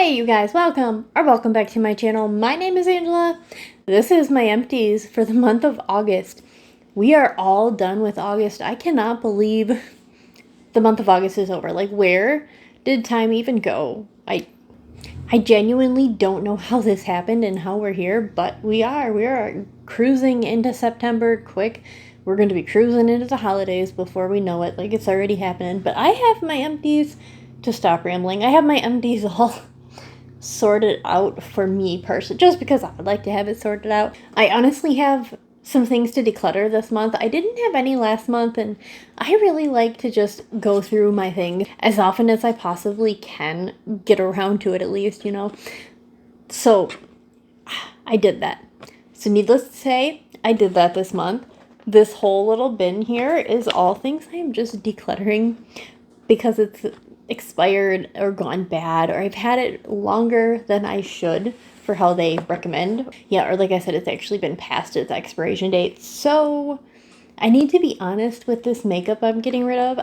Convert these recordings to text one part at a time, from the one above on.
Hey you guys, welcome back to my channel. My name is Angela. This is my empties for the month of August. We are all done with August. I cannot believe the month of August is over. Like, where did time even go? I genuinely don't know how this happened and how we're here, but we are. We are cruising into September quick. We're going to be cruising into the holidays before we know it. Like, it's already happening. But I have my empties, to stop rambling, I have my empties all sorted out for me personally, just because I would like to have it sorted out. I honestly have some things to declutter this month. I didn't have any last month, and I really like to just go through my things as often as I possibly can, get around to it at least, you know. So I did that. So needless to say, I did that this month. This whole little bin here is all things I am just decluttering because it's expired or gone bad, or I've had it longer than I should for how they recommend. Yeah, or like I said, it's actually been past its expiration date. So I need to be honest with this makeup I'm getting rid of.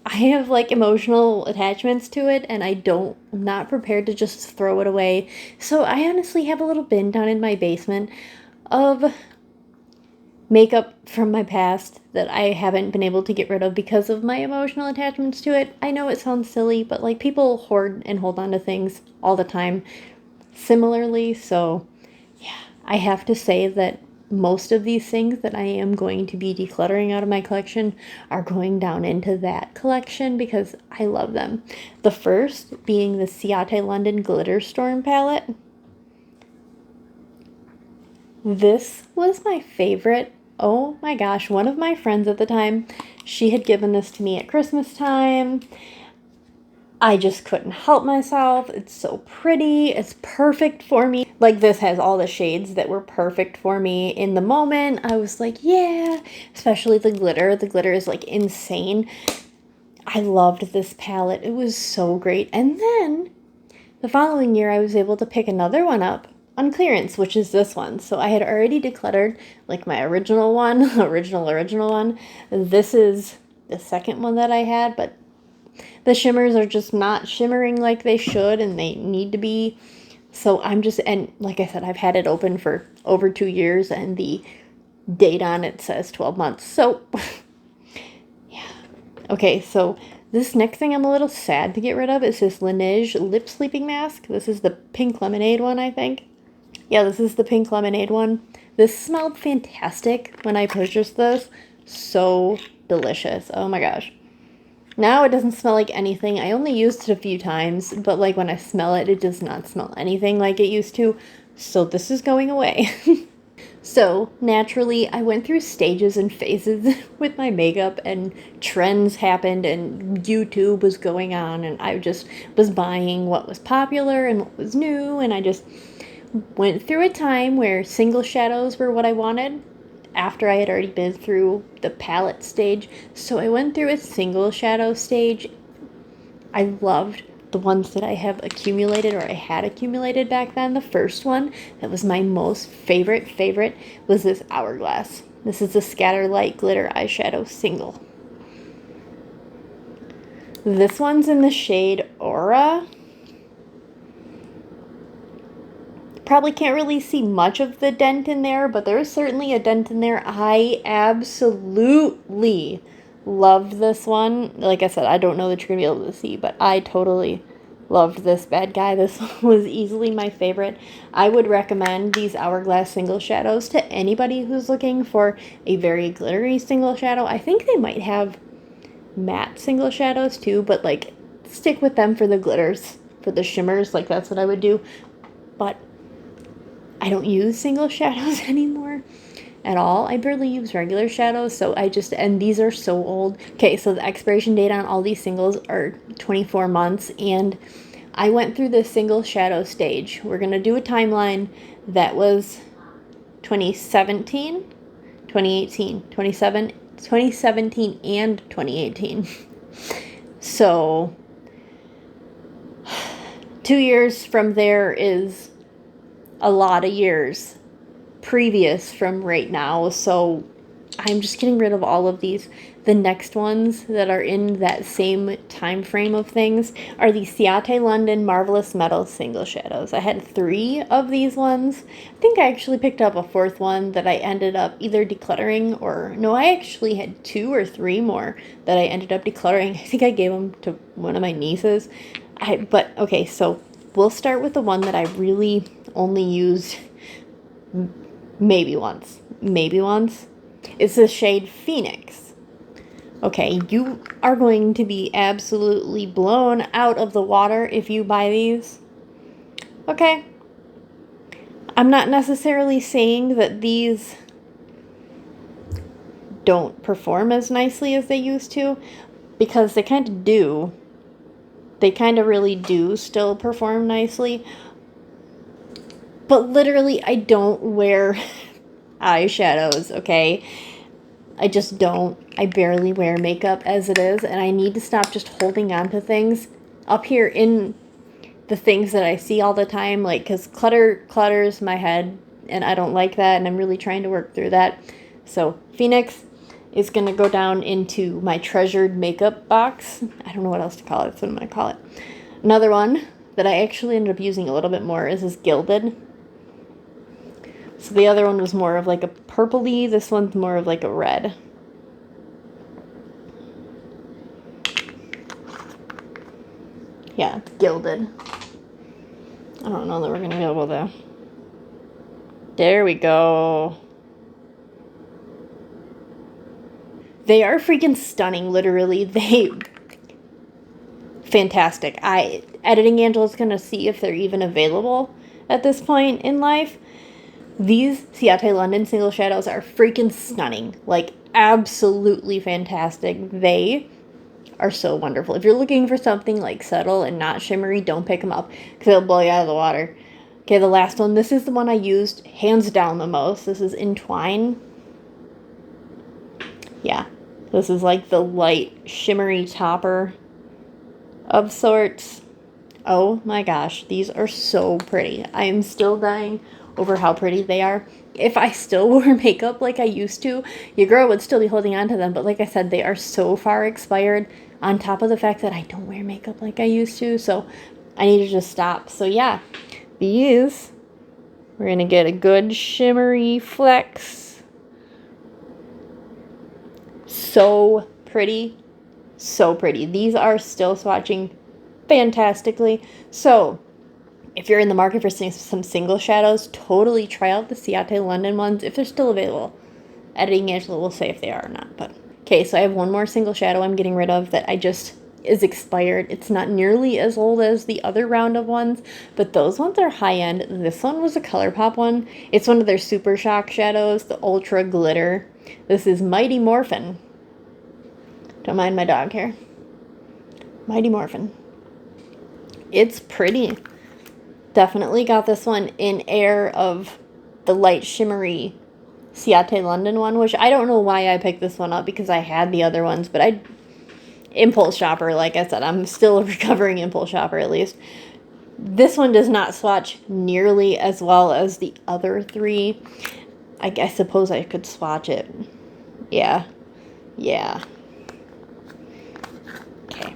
I have like emotional attachments to it, and I'm not prepared to just throw it away. So I honestly have a little bin down in my basement of makeup from my past that I haven't been able to get rid of because of my emotional attachments to it. I know it sounds silly, but like, people hoard and hold on to things all the time similarly. So yeah, I have to say that most of these things that I am going to be decluttering out of my collection are going down into that collection because I love them. The first being the Ciate London Glitter Storm palette. This was my favorite. Oh my gosh, one of my friends at the time, she had given this to me at Christmas time. I just couldn't help myself. It's so pretty. It's perfect for me. Like, this has all the shades that were perfect for me in the moment. I was like, yeah, especially the glitter. The glitter is like insane. I loved this palette. It was so great. And then the following year, I was able to pick another one up on clearance, which is this one. So I had already decluttered like my original one, original one. This is the second one that I had, but the shimmers are just not shimmering like they should, and they need to be. So and like I said, I've had it open for over 2 years, and the date on it says 12 months. So yeah. Okay, so this next thing I'm a little sad to get rid of is this Laneige lip sleeping mask. This is the pink lemonade one, I think. Yeah, this is the pink lemonade one. This smelled fantastic when I purchased this. So delicious. Oh my gosh. Now it doesn't smell like anything. I only used it a few times, but like, when I smell it, it does not smell anything like it used to. So this is going away. So naturally, I went through stages and phases with my makeup, and trends happened, and YouTube was going on, and I just was buying what was popular and what was new, and I just went through a time where single shadows were what I wanted after I had already been through the palette stage. So I went through a single shadow stage. I loved the ones that I have accumulated, or I had accumulated back then. The first one that was my most favorite was this Hourglass. This is the Scatter Light Glitter Eyeshadow Single. This one's in the shade Aura. Probably can't really see much of the dent in there, but there is certainly a dent in there. I absolutely loved this one. Like I said, I don't know that you're going to be able to see, but I totally loved this bad guy. This was easily my favorite. I would recommend these Hourglass single shadows to anybody who's looking for a very glittery single shadow. I think they might have matte single shadows too, but like, stick with them for the glitters, for the shimmers. Like, that's what I would do. But I don't use single shadows anymore at all. I barely use regular shadows, so and these are so old. Okay, so the expiration date on all these singles are 24 months, and I went through this single shadow stage. We're going to do a timeline that was 2017, 2018, 2017, and 2018. So 2 years from there is a lot of years previous from right now. So I'm just getting rid of all of these The next ones that are in that same time frame of things are the Ciate London Marvelous Metal Single Shadows. I had 3 of these ones. I think I actually picked up a 4th one that I ended up either decluttering or... No, I actually had 2 or 3 more that I ended up decluttering. I think I gave them to one of my nieces. But, okay, so we'll start with the one that I really only used maybe once. It's the shade Phoenix. Okay, you are going to be absolutely blown out of the water if you buy these. Okay? I'm not necessarily saying that these don't perform as nicely as they used to, because they kind of do. They kind of really do still perform nicely. But literally, I don't wear eyeshadows, okay? I just don't. I barely wear makeup as it is, and I need to stop just holding on to things up here in the things that I see all the time, like, because clutters my head, and I don't like that, and I'm really trying to work through that. So Phoenix is going to go down into my treasured makeup box. I don't know what else to call it. That's what I'm going to call it. Another one that I actually ended up using a little bit more is this Gilded. So the other one was more of like a purpley. This one's more of like a red. Yeah, it's Gilded. I don't know that we're going to be able to... There we go. They are freaking stunning, literally. Fantastic. Editing Angela's going to see if they're even available at this point in life. These Ciate London Single Shadows are freaking stunning. Like, absolutely fantastic. They are so wonderful. If you're looking for something, like, subtle and not shimmery, don't pick them up, because it'll blow you out of the water. Okay, the last one. This is the one I used hands down the most. This is Entwine. Yeah. This is, like, the light, shimmery topper of sorts. Oh, my gosh. These are so pretty. I am still dying over how pretty they are. If I still wore makeup like I used to, your girl would still be holding on to them. But like I said, they are so far expired, on top of the fact that I don't wear makeup like I used to. So I need to just stop. So yeah, these, we're going to get a good shimmery flex. So pretty. So pretty. These are still swatching fantastically. So if you're in the market for some single shadows, totally try out the Ciate London ones if they're still available. Editing Angela will say if they are or not. But okay, so I have one more single shadow I'm getting rid of that is expired. It's not nearly as old as the other round of ones, but those ones are high end. This one was a ColourPop one. It's one of their Super Shock shadows, the Ultra Glitter. This is Mighty Morphin. Don't mind my dog here. Mighty Morphin. It's pretty. Definitely got this one in air of the light shimmery Ciate London one, which I don't know why I picked this one up, because I had the other ones, but impulse shopper, like I said, I'm still a recovering impulse shopper at least. This one does not swatch nearly as well as the other 3. I suppose I could swatch it. Yeah. Okay.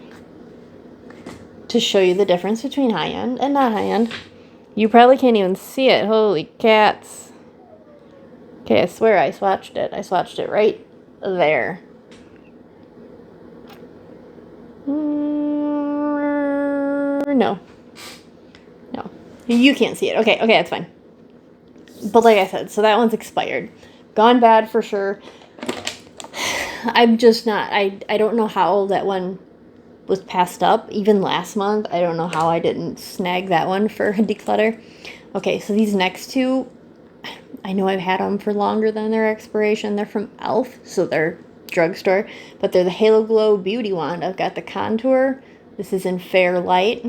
To show you the difference between high-end and not high-end. You probably can't even see it. Holy cats. Okay, I swear I swatched it. I swatched it right there. No. You can't see it. Okay, that's fine. But like I said, so that one's expired. Gone bad for sure. I'm just not... I don't know how that one was passed up. Even last month, I don't know how I didn't snag that one for declutter. Okay, so these next 2, I know I've had them for longer than their expiration. They're from e.l.f., so they're drugstore, but they're the Halo Glow Beauty Wand. I've got the contour. This is in Fair Light.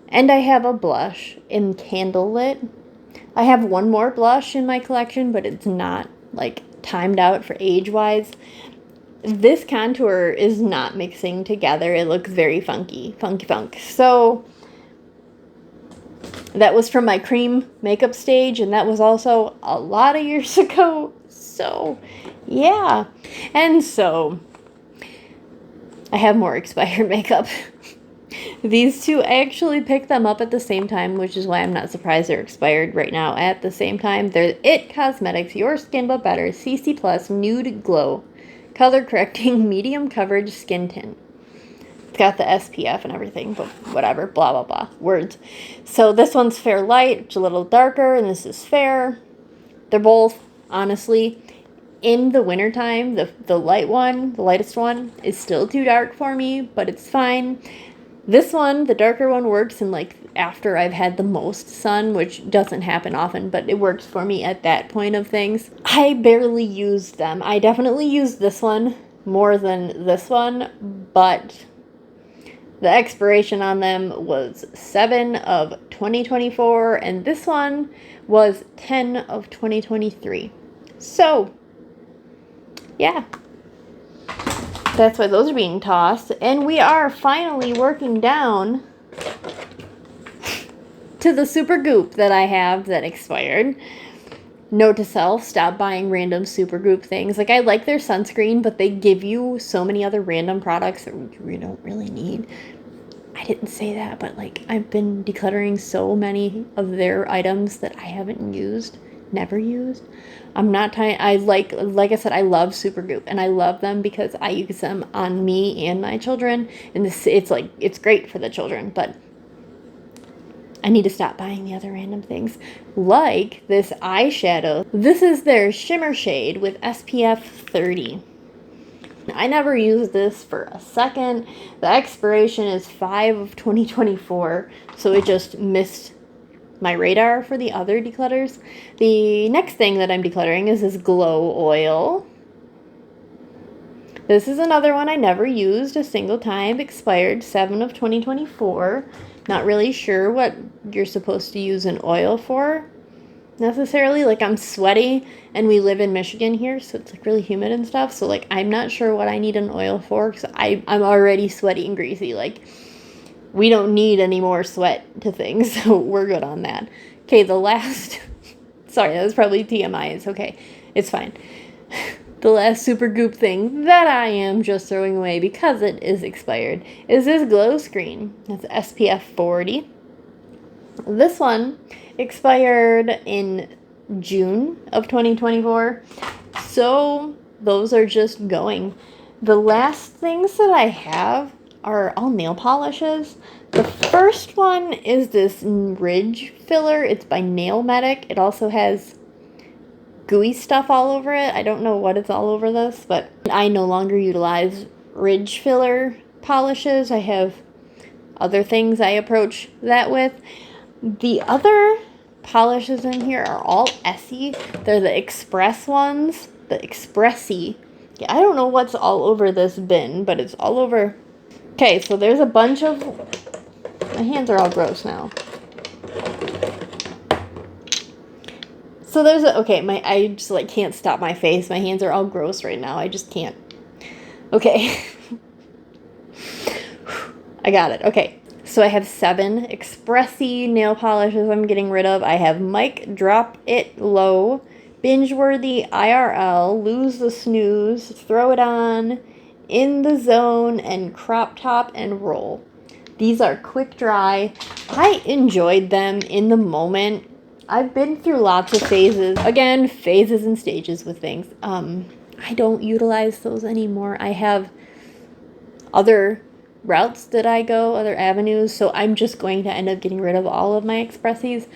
And I have a blush in Candlelit. I have one more blush in my collection, but it's not, like, timed out for age-wise. This contour is not mixing together. It looks very funky. So that was from my cream makeup stage, and that was also a lot of years ago. So yeah. And so I have more expired makeup. These two, I actually picked them up at the same time, which is why I'm not surprised they're expired right now at the same time. They're IT Cosmetics Your Skin But Better CC Plus Nude Glow Color Correcting Medium Coverage Skin Tint. It's got the SPF and everything, but whatever, blah, blah, blah, words. So this one's Fair Light, it's a little darker, and this is Fair. They're both, honestly, in the wintertime, the light one, the lightest one, is still too dark for me, but it's fine. This one, the darker one, works in like after I've had the most sun, which doesn't happen often, but it works for me at that point of things. I barely used them. I definitely used this one more than this one, but the expiration on them was 7 of 2024, and this one was 10 of 2023. So, yeah. That's why those are being tossed. And we are finally working down to the super goop that I have that expired. Note to self, stop buying random super goop things. Like, I like their sunscreen, but they give you so many other random products that you don't really need. I didn't say that, but like, I've been decluttering so many of their items that I haven't used, never used. I'm not trying. Like I said, I love Supergoop, and I love them because I use them on me and my children. And it's great for the children, but I need to stop buying the other random things. Like this eyeshadow. This is their shimmer shade with SPF 30. I never used this for a second. The expiration is 5 of 2024, so it just missed my radar for the other declutters. The next thing that I'm decluttering is this glow oil. This is another one I never used a single time, expired 7 of 2024. Not really sure what you're supposed to use an oil for necessarily. Like, I'm sweaty and we live in Michigan here, so it's like really humid and stuff. So like, I'm not sure what I need an oil for because I'm already sweaty and greasy. Like, we don't need any more sweat to things, so we're good on that. Okay, the last... Sorry, that was probably TMI. It's okay. It's fine. The last super goop thing that I am just throwing away because it is expired is this glow screen. It's SPF 40. This one expired in June of 2024, so those are just going. The last things that I have are all nail polishes. The first one is this ridge filler. It's by Nail Medic. It also has gooey stuff all over it. I don't know what it's all over this, but I no longer utilize ridge filler polishes. I have other things I approach that with. The other polishes in here are all Essie. They're the Express ones. The Expressy. Yeah, I don't know what's all over this bin, but it's all over. Okay, so there's a bunch of... My hands are all gross now. So there's a... Okay, I just, like, can't stop my face. My hands are all gross right now. I just can't. Okay. I got it. Okay. So I have 7 Expressy nail polishes I'm getting rid of. I have Mike Drop It Low, Binge-Worthy IRL, Lose the Snooze, Throw It On, In the Zone, and Crop Top and Roll. These are quick dry. I enjoyed them in the moment. I've been through lots of phases. Again, phases and stages with things. I don't utilize those anymore. I have other routes that I go, other avenues, so I'm just going to end up getting rid of all of my Expressies.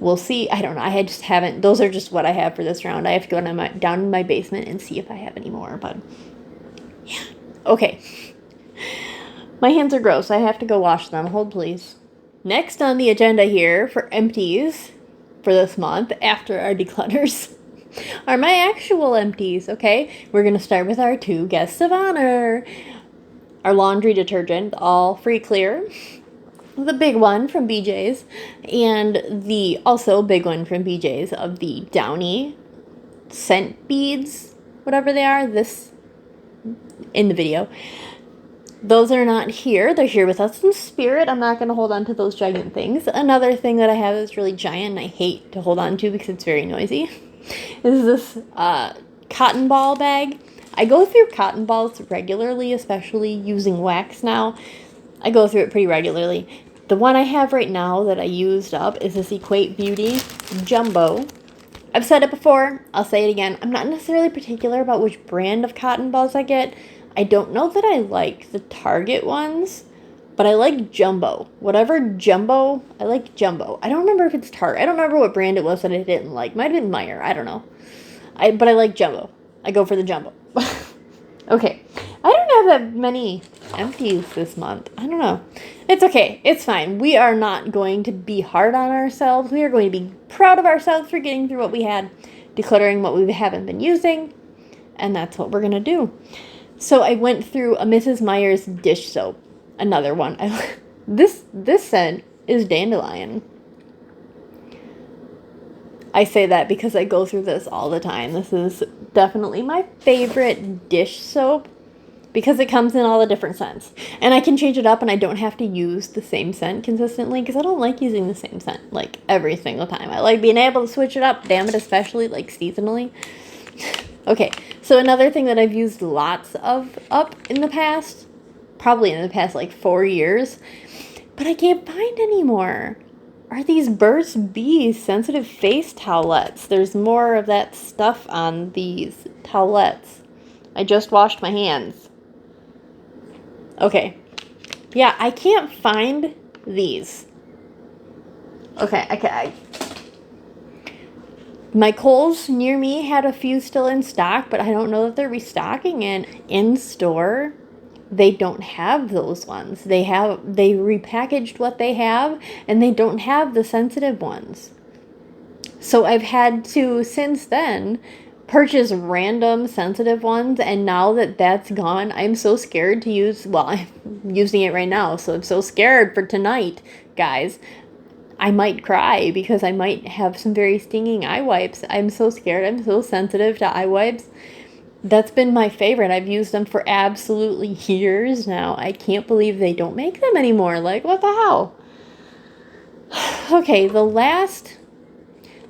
We'll see. I don't know. I just haven't. Those are just what I have for this round. I have to go down in my basement and see if I have any more, but yeah. Okay. My hands are gross. I have to go wash them. Hold, please. Next on the agenda here for empties for this month, after our declutters, are my actual empties, okay? We're going to start with our 2 guests of honor. Our laundry detergent, all free clear. The big one from BJ's. And the also big one from BJ's of the Downy scent beads, whatever they are, this in the video. Those are not here. They're here with us in spirit. I'm not going to hold on to those giant things. Another thing that I have that's really giant and I hate to hold on to because it's very noisy is this cotton ball bag. I go through cotton balls regularly, especially using wax now. I go through it pretty regularly. The one I have right now that I used up is this Equate Beauty Jumbo. I've said it before, I'll say it again. I'm not necessarily particular about which brand of cotton balls I get. I don't know that I like the Target ones, but I like Jumbo. Whatever Jumbo, I like Jumbo. I don't remember if it's Target. I don't remember what brand it was that I didn't like. Might have been Meyer, I don't know. But I like Jumbo. I go for the Jumbo. Okay. I don't have that many empties this month. I don't know. It's okay. It's fine. We are not going to be hard on ourselves. We are going to be proud of ourselves for getting through what we had, decluttering what we haven't been using, and that's what we're going to do. So I went through a Mrs. Meyer's dish soap. Another one. This scent is dandelion. I say that because I go through this all the time. This is definitely my favorite dish soap because it comes in all the different scents. And I can change it up and I don't have to use the same scent consistently because I don't like using the same scent like every single time. I like being able to switch it up, damn it, especially like seasonally. Okay, so another thing that I've used lots of up in the past, probably in the past like 4 years, but I can't find anymore, are these Burts Bees sensitive face towelettes. There's more of that stuff on these towelettes. I just washed my hands. Okay. Yeah, I can't find these. Okay, my Kohl's near me had a few still in stock, but I don't know if they're restocking it. In store, they don't have those ones. They repackaged what they have, and they don't have the sensitive ones. So I've had to, since then, purchase random sensitive ones, and now that that's gone, I'm so scared to use, well, I'm using it right now, so I'm so scared for tonight, guys. I might cry because I might have some very stinging eye wipes. I'm so scared. I'm so sensitive to eye wipes. That's been my favorite. I've used them for absolutely years now. I can't believe they don't make them anymore. Like, what the hell? Okay, the last,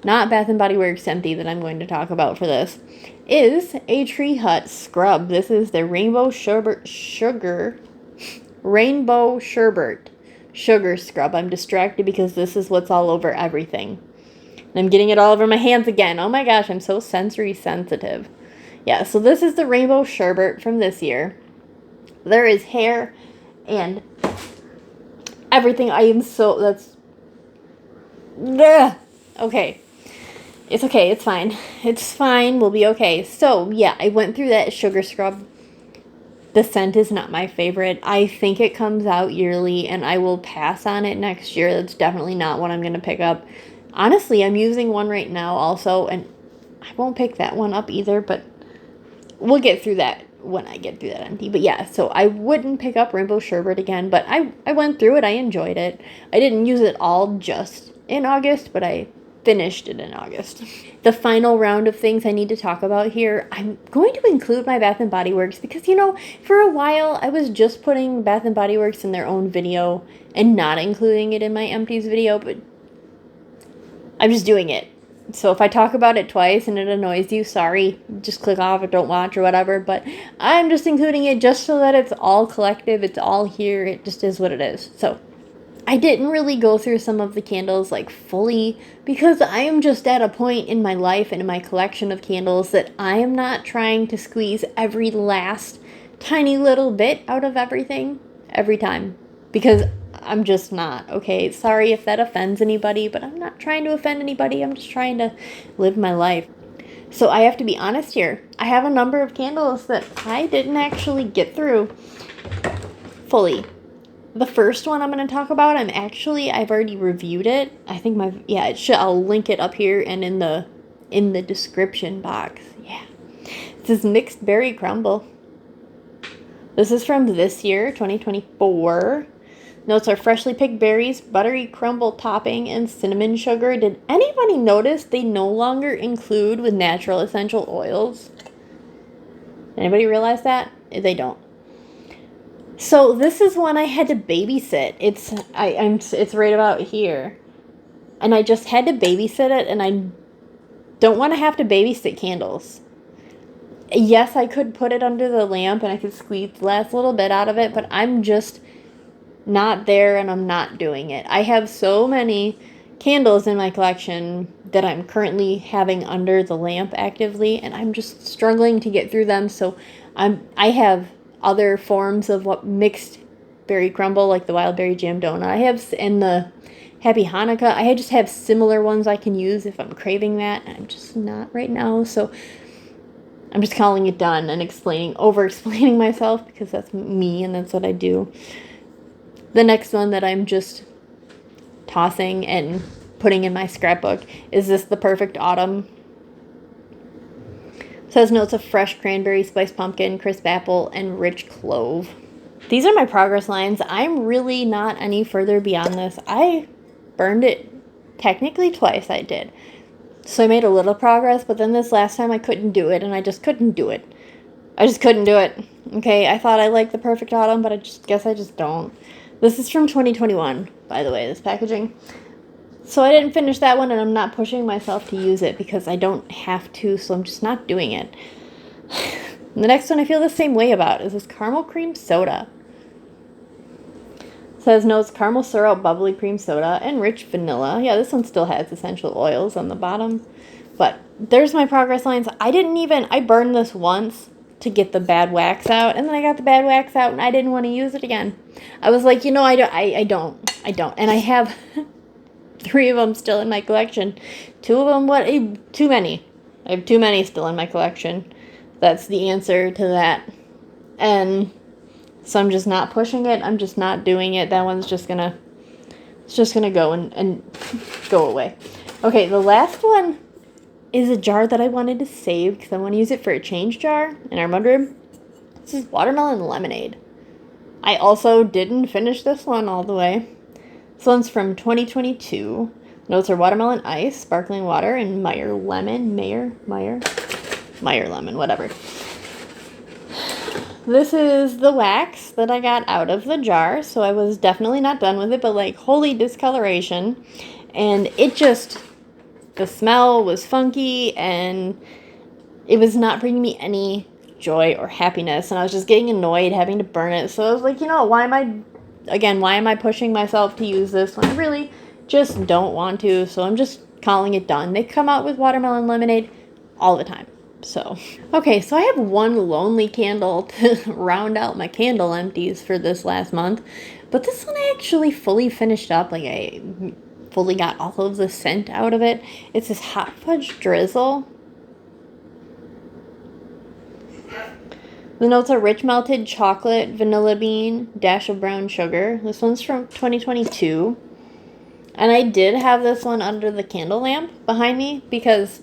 not Bath & Body Works empty that I'm going to talk about for this, is a Tree Hut scrub. This is the Rainbow Sherbet Sugar Scrub. I'm distracted because this is what's all over everything. And I'm getting it all over my hands again. Oh my gosh, I'm so sensory sensitive. Yeah, so this is the Rainbow Sherbet from this year. There is hair and everything. Ugh. Okay. It's okay, it's fine. It's fine, we'll be okay. So, yeah, I went through that sugar scrub. The scent is not my favorite. I think it comes out yearly, and I will pass on it next year. That's definitely not what I'm going to pick up. Honestly, I'm using one right now also, and I won't pick that one up either, but we'll get through that when I get through that empty. But yeah, so I wouldn't pick up Rainbow Sherbet again, but I went through it. I enjoyed it. I didn't use it all just in August, but I finished it in August. The final round of things I need to talk about here, I'm going to include my Bath & Body Works because, you know, for a while I was just putting Bath & Body Works in their own video and not including it in my empties video, but I'm just doing it. So if I talk about it twice and it annoys you, sorry, just click off or don't watch or whatever, but I'm just including it just so that it's all collective, it's all here, it just is what it is. So I didn't really go through some of the candles like fully because I am just at a point in my life and in my collection of candles that I am not trying to squeeze every last tiny little bit out of everything every time because I'm just not. Okay, sorry if that offends anybody, but I'm not trying to offend anybody. I'm just trying to live my life. So I have to be honest here. I have a number of candles that I didn't actually get through fully. The first one I'm going to talk about, I've already reviewed it. I think I'll link it up here and in the description box. Yeah. This is Mixed Berry Crumble. This is from this year, 2024. Notes are freshly picked berries, buttery crumble topping, and cinnamon sugar. Did anybody notice they no longer include with natural essential oils? Anybody realize that? They don't. So this is one I had to babysit. It's right about here. And I just had to babysit it, and I don't want to have to babysit candles. Yes, I could put it under the lamp and I could squeeze the last little bit out of it, but I'm just not there and I'm not doing it. I have so many candles in my collection that I'm currently having under the lamp actively, and I'm just struggling to get through them. So I have other forms of what mixed berry crumble, like the wild berry jam donut. I have and the Happy Hanukkah. I just have similar ones I can use if I'm craving that. I'm just not right now. So I'm just calling it done and over explaining myself, because that's me and that's what I do. The next one that I'm just tossing and putting in my scrapbook is this The Perfect Autumn. It says notes of fresh cranberry, spiced pumpkin, crisp apple, and rich clove. These are my progress lines. I'm really not any further beyond this. I burned it technically twice. I did. So I made a little progress, but then this last time I couldn't do it, and I just couldn't do it. I just couldn't do it. Okay, I thought I liked The Perfect Autumn, but I guess I just don't. This is from 2021, by the way, this packaging. So I didn't finish that one, and I'm not pushing myself to use it because I don't have to, so I'm just not doing it. The next one I feel the same way about is this caramel cream soda. It says notes caramel syrup, bubbly cream soda, and rich vanilla. Yeah, this one still has essential oils on the bottom. But there's my progress lines. I burned this once to get the bad wax out, and then I got the bad wax out, and I didn't want to use it again. I was like, I don't. And I have 3 of them still in my collection. 2 of them, too many. I have too many still in my collection. That's the answer to that. And so I'm just not pushing it. I'm just not doing it. That one's just gonna go and go away. Okay, the last one is a jar that I wanted to save because I want to use it for a change jar in our mudroom. This is watermelon lemonade. I also didn't finish this one all the way. This one's from 2022. Notes are watermelon ice, sparkling water, and Meyer lemon, whatever. This is the wax that I got out of the jar, so I was definitely not done with it, but like, holy discoloration. And the smell was funky, and it was not bringing me any joy or happiness, and I was just getting annoyed having to burn it. So I was like, why am I pushing myself to use this when I really just don't want to? So I'm just calling it done. They come out with watermelon lemonade all the time. So, okay, so I have one lonely candle to round out my candle empties for this last month, but this one I actually fully finished up. Like, I fully got all of the scent out of it. It's this hot fudge drizzle. The notes are rich melted chocolate, vanilla bean, dash of brown sugar. This one's from 2022. And I did have this one under the candle lamp behind me because,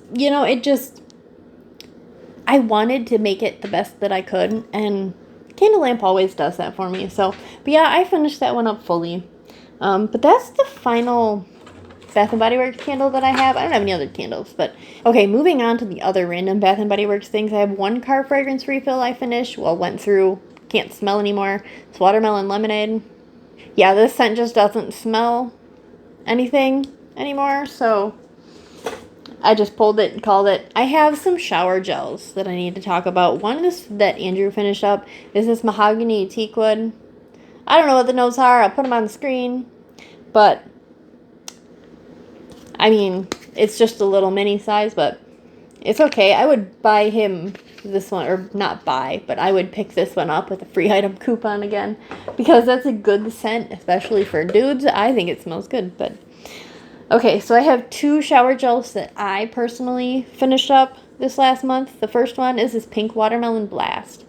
I wanted to make it the best that I could, and candle lamp always does that for me. So, but yeah, I finished that one up fully. But that's the final Bath & Body Works candle that I have. I don't have any other candles, but okay, moving on to the other random Bath & Body Works things. I have one car fragrance refill I finished, went through, can't smell anymore. It's watermelon lemonade. Yeah, this scent just doesn't smell anything anymore, so I just pulled it and called it. I have some shower gels that I need to talk about. One is that Andrew finished up is this mahogany teakwood. I don't know what the notes are. I'll put them on the screen, but I mean, it's just a little mini size, but it's okay. I would buy him this one, or not buy, but I would pick this one up with a free item coupon again, because that's a good scent, especially for dudes. I think it smells good, but okay, so I have 2 shower gels that I personally finished up this last month. The first one is this pink watermelon blast.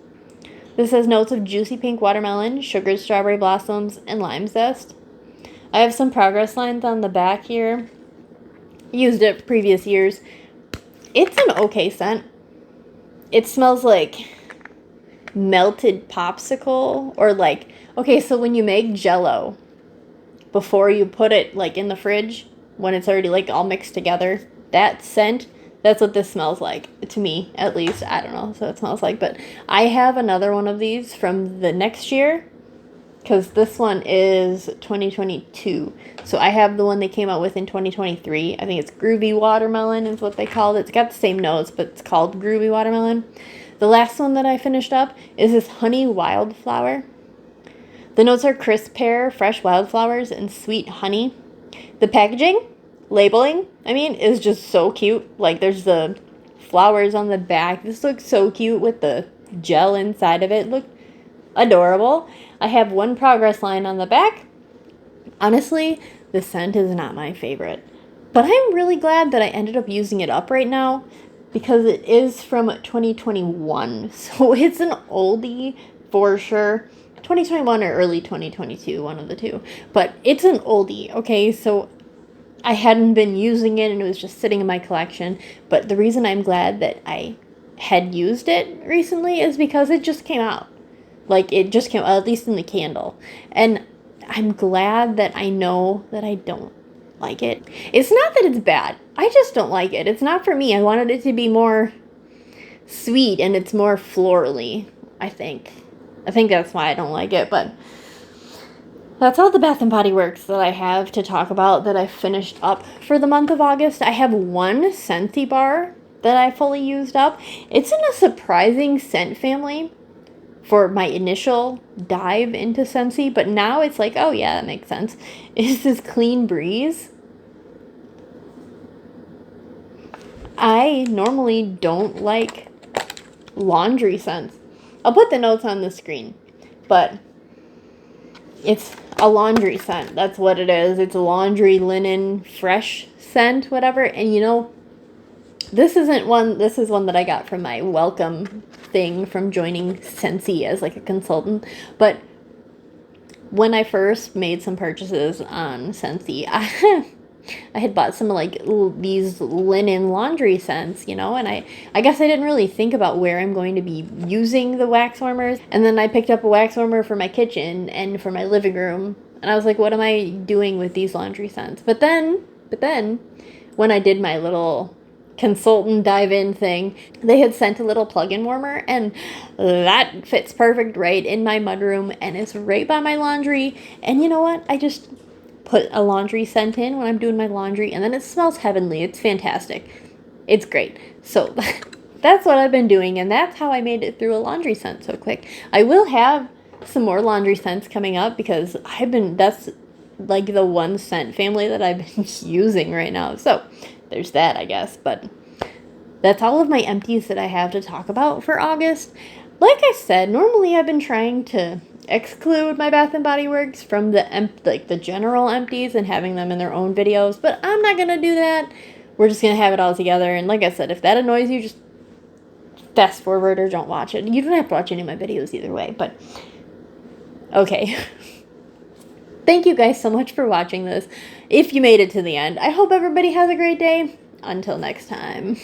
This has notes of juicy pink watermelon, sugared strawberry blossoms, and lime zest. I have some progress lines on the back here. Used it previous years. It's an okay scent. It smells like melted popsicle, or like, okay, so when you make Jell-O, before you put it like in the fridge, when it's already like all mixed together, that scent, that's what this smells like, to me at least. I don't know, so it smells like, but I have another one of these from the next year, because this one is 2022. So I have the one they came out with in 2023. I think it's Groovy Watermelon is what they called it. It's got the same notes, but it's called Groovy Watermelon. The last one that I finished up is this honey wildflower. The notes are crisp pear, fresh wildflowers, and sweet honey. The packaging, labeling, is just so cute. Like, there's the flowers on the back. This looks so cute with the gel inside of it. Look adorable. I have one progress line on the back. Honestly, the scent is not my favorite. But I'm really glad that I ended up using it up right now because it is from 2021. So it's an oldie for sure. 2021 or early 2022, one of the two. But it's an oldie, okay? So I hadn't been using it and it was just sitting in my collection. But the reason I'm glad that I had used it recently is because it just came out. Like, it just came out, at least in the candle. And I'm glad that I know that I don't like it. It's not that it's bad. I just don't like it. It's not for me. I wanted it to be more sweet and it's more florally, I think. I think that's why I don't like it, but that's all the Bath & Body Works that I have to talk about that I finished up for the month of August. I have one Scentsy bar that I fully used up. It's in a surprising scent family for my initial dive into Scentsy, but now it's like, oh yeah, that makes sense. It's this Clean Breeze. I normally don't like laundry scents. I'll put the notes on the screen, but it's a laundry scent. That's what it is. It's a laundry, linen, fresh scent, whatever. And you know, this is one that I got from my welcome thing from joining Scentsy as like a consultant. But when I first made some purchases on Scentsy, I had bought some like these linen laundry scents, you know, and I guess I didn't really think about where I'm going to be using the wax warmers. And then I picked up a wax warmer for my kitchen and for my living room. And I was like, what am I doing with these laundry scents? But then when I did my little consultant dive-in thing, they had sent a little plug-in warmer, and that fits perfect right in my mudroom, and it's right by my laundry. And you know what? I just put a laundry scent in when I'm doing my laundry, and then it smells heavenly. It's fantastic. It's great. So that's what I've been doing, and that's how I made it through a laundry scent so quick. I will have some more laundry scents coming up because that's like the one scent family that I've been using right now. So there's that, I guess. But that's all of my empties that I have to talk about for August. Like I said, normally I've been trying to exclude my Bath & Body Works from the general empties and having them in their own videos, but I'm not going to do that. We're just going to have it all together. And like I said, if that annoys you, just fast forward or don't watch it. You don't have to watch any of my videos either way, but okay. Thank you guys so much for watching this. If you made it to the end, I hope everybody has a great day. Until next time.